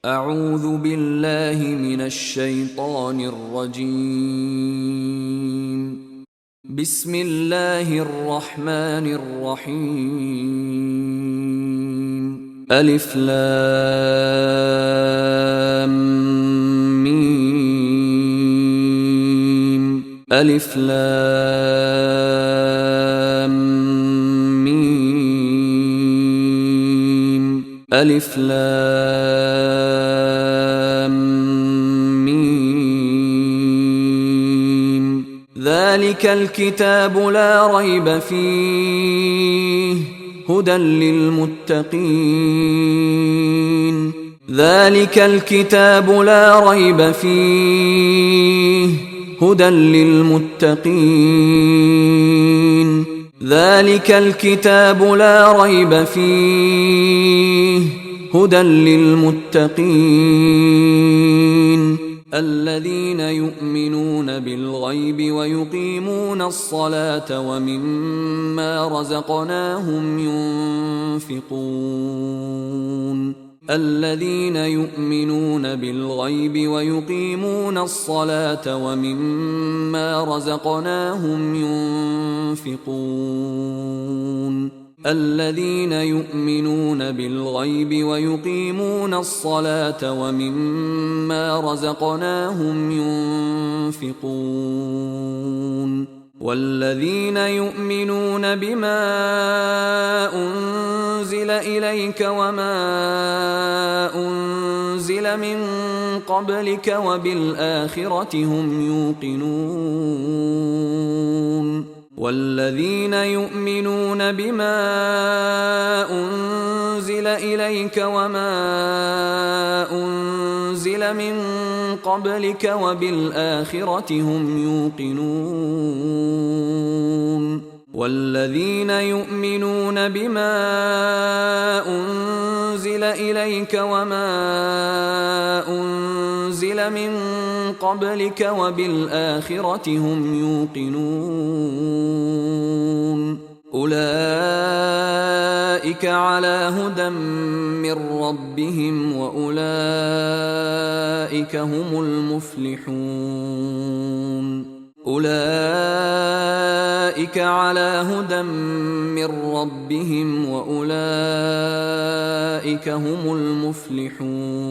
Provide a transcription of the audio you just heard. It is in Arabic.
أعوذ بالله من الشيطان الرجيم. بسم الله الرحمن الرحيم. ألف لام ميم. ألف لام ميم. ألف لام ميم. ذلك الكتاب لا ريب فيه هدى للمتقين. ذلك الكتاب لا ريب فيه هدى للمتقين. ذلك الكتاب لا ريب فيه هدى للمتقين الذين يؤمنون بالغيب ويقيمون الصلاة ومما رزقناهم ينفقون. الذين يؤمنون بالغيب ويقيمون الصلاة ومما رزقناهم ينفقون. الذين يؤمنون بالغيب ويقيمون الصلاة ومما رزقناهم ينفقون. والذين يؤمنون بما أنزل إليك وما أنزل من قبلك وبالآخرة هم يوقنون. والذين يؤمنون بما أنزل إليك وما أنزل من قبلك وبالآخرة هم يوقنون. والذين يؤمنون بما أنزل إليك وما أنزل من قبلك وبالآخرة هم يوقنون. أولئك على هدى من ربهم وأولئك هم المفلحون. أولئك على هدى من ربهم وأولئك هم المفلحون.